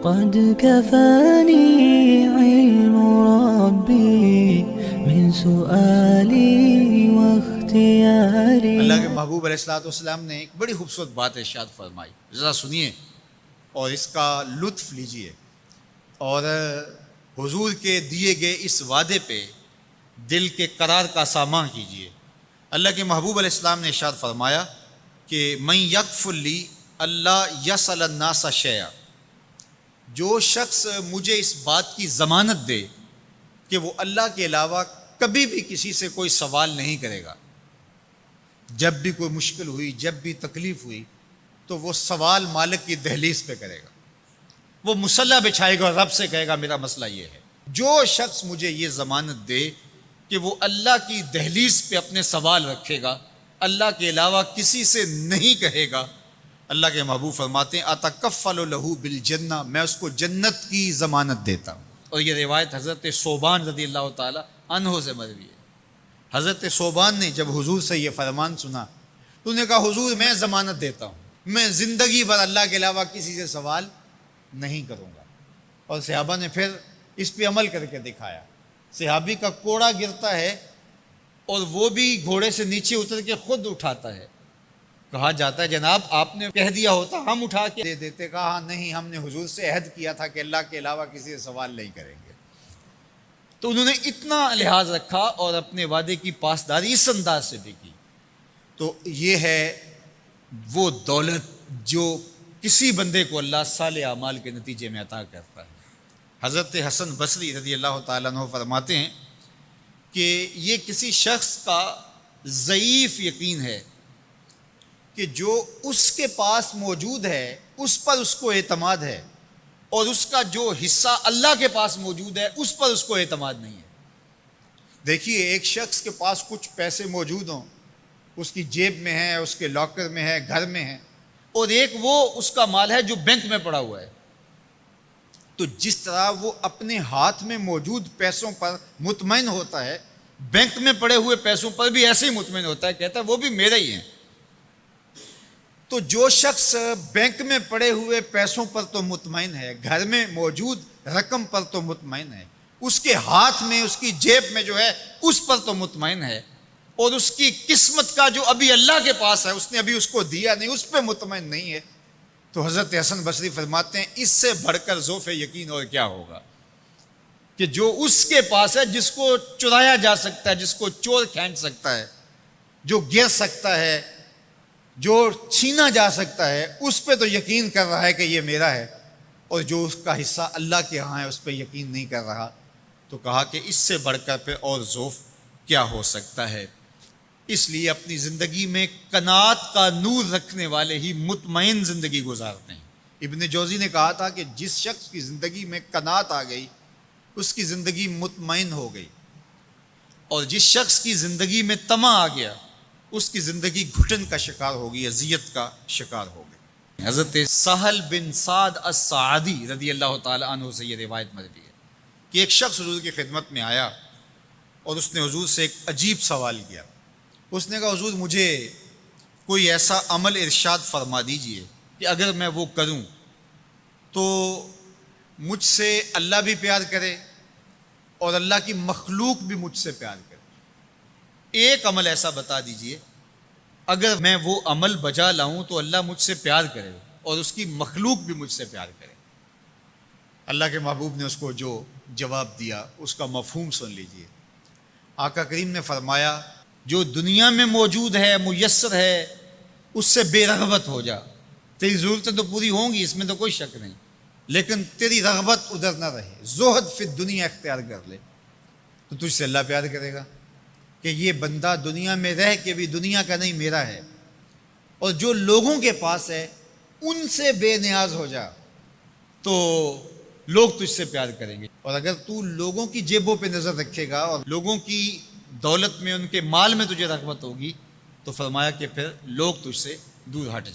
قد كفاني علم ربي من سؤالي واختياري۔ اللہ کے محبوب علیہ السلام نے ایک بڑی خوبصورت بات ارشاد فرمائی، ذرا سنیے اور اس کا لطف لیجئے، اور حضور کے دیے گئے اس وعدے پہ دل کے قرار کا سامان کیجئے۔ اللہ کے محبوب علیہ السلام نے ارشاد فرمایا کہ من یکفل لی اللہ یسأل الناس شیئا، جو شخص مجھے اس بات کی ضمانت دے کہ وہ اللہ کے علاوہ کبھی بھی کسی سے کوئی سوال نہیں کرے گا، جب بھی کوئی مشکل ہوئی، جب بھی تکلیف ہوئی تو وہ سوال مالک کی دہلیز پہ کرے گا، وہ مصلی بچھائے گا اور رب سے کہے گا میرا مسئلہ یہ ہے۔ جو شخص مجھے یہ ضمانت دے کہ وہ اللہ کی دہلیز پہ اپنے سوال رکھے گا، اللہ کے علاوہ کسی سے نہیں کہے گا، اللہ کے محبوب فرماتے ہیں اتکفل لہ بالجنہ، میں اس کو جنت کی ضمانت دیتا ہوں۔ اور یہ روایت حضرت ثوبان رضی اللہ تعالی عنہ سے مروی ہے۔ حضرت ثوبان نے جب حضور سے یہ فرمان سنا تو انہوں نے کہا حضور میں ضمانت دیتا ہوں، میں زندگی بھر اللہ کے علاوہ کسی سے سوال نہیں کروں گا۔ اور صحابہ نے پھر اس پہ عمل کر کے دکھایا۔ صحابی کا کوڑا گرتا ہے اور وہ بھی گھوڑے سے نیچے اتر کے خود اٹھاتا ہے، کہا جاتا ہے جناب آپ نے کہہ دیا ہوتا ہم اٹھا کے دے دیتے، کہا ہاں نہیں، ہم نے حضور سے عہد کیا تھا کہ اللہ کے علاوہ کسی سے سوال نہیں کریں گے۔ تو انہوں نے اتنا لحاظ رکھا اور اپنے وعدے کی پاسداری اس انداز سے بھی کی۔ تو یہ ہے وہ دولت جو کسی بندے کو اللہ صالح اعمال کے نتیجے میں عطا کرتا ہے۔ حضرت حسن بصری رضی اللہ تعالیٰ عنہ فرماتے ہیں کہ یہ کسی شخص کا ضعیف یقین ہے کہ جو اس کے پاس موجود ہے اس پر اس کو اعتماد ہے، اور اس کا جو حصہ اللہ کے پاس موجود ہے اس پر اس کو اعتماد نہیں ہے۔ دیکھیے ایک شخص کے پاس کچھ پیسے موجود ہوں، اس کی جیب میں ہے، اس کے لاکر میں ہے، گھر میں ہے، اور ایک وہ اس کا مال ہے جو بینک میں پڑا ہوا ہے، تو جس طرح وہ اپنے ہاتھ میں موجود پیسوں پر مطمئن ہوتا ہے، بینک میں پڑے ہوئے پیسوں پر بھی ایسے ہی مطمئن ہوتا ہے، کہتا ہے وہ بھی میرے ہی ہیں۔ تو جو شخص بینک میں پڑے ہوئے پیسوں پر تو مطمئن ہے، گھر میں موجود رقم پر تو مطمئن ہے، اس کے ہاتھ میں، اس کی جیب میں جو ہے اس پر تو مطمئن ہے، اور اس کی قسمت کا جو ابھی اللہ کے پاس ہے اس نے ابھی اس کو دیا نہیں، اس پہ مطمئن نہیں ہے، تو حضرت حسن بصری فرماتے ہیں اس سے بڑھ کر ذوف یقین اور کیا ہوگا کہ جو اس کے پاس ہے، جس کو چرایا جا سکتا ہے، جس کو چور کھینچ سکتا ہے، جو گر سکتا ہے، جو چھینا جا سکتا ہے، اس پہ تو یقین کر رہا ہے کہ یہ میرا ہے، اور جو اس کا حصہ اللہ کے ہاں ہے اس پہ یقین نہیں کر رہا، تو کہا کہ اس سے بڑھ کر پھر اور ذوف کیا ہو سکتا ہے۔ اس لیے اپنی زندگی میں قناعت کا نور رکھنے والے ہی مطمئن زندگی گزارتے ہیں۔ ابن جوزی نے کہا تھا کہ جس شخص کی زندگی میں قناعت آ گئی اس کی زندگی مطمئن ہو گئی، اور جس شخص کی زندگی میں طمع آ گیا اس کی زندگی گھٹن کا شکار ہوگی، اذیت کا شکار ہوگی۔ حضرت سہل بن سعد الساعدی رضی اللہ تعالی عنہ سے یہ روایت مروی ہے کہ ایک شخص حضور کی خدمت میں آیا اور اس نے حضور سے ایک عجیب سوال کیا۔ اس نے کہا حضور مجھے کوئی ایسا عمل ارشاد فرما دیجئے کہ اگر میں وہ کروں تو مجھ سے اللہ بھی پیار کرے اور اللہ کی مخلوق بھی مجھ سے پیار کرے۔ ایک عمل ایسا بتا دیجئے اگر میں وہ عمل بجا لاؤں تو اللہ مجھ سے پیار کرے اور اس کی مخلوق بھی مجھ سے پیار کرے۔ اللہ کے محبوب نے اس کو جو جواب دیا اس کا مفہوم سن لیجئے۔ آقا کریم نے فرمایا جو دنیا میں موجود ہے، میسر ہے، اس سے بے رغبت ہو جا، تیری ضرورتیں تو پوری ہوں گی، اس میں تو کوئی شک نہیں، لیکن تیری رغبت ادھر نہ رہے، زہد فی الدنیا اختیار کر لے، تو تجھ سے اللہ پیار کرے گا کہ یہ بندہ دنیا میں رہ کے بھی دنیا کا نہیں میرا ہے، اور جو لوگوں کے پاس ہے ان سے بے نیاز ہو جا تو لوگ تجھ سے پیار کریں گے، اور اگر تو لوگوں کی جیبوں پہ نظر رکھے گا اور لوگوں کی دولت میں، ان کے مال میں تجھے رغبت ہوگی تو فرمایا کہ پھر لوگ تجھ سے دور ہٹ جائیں۔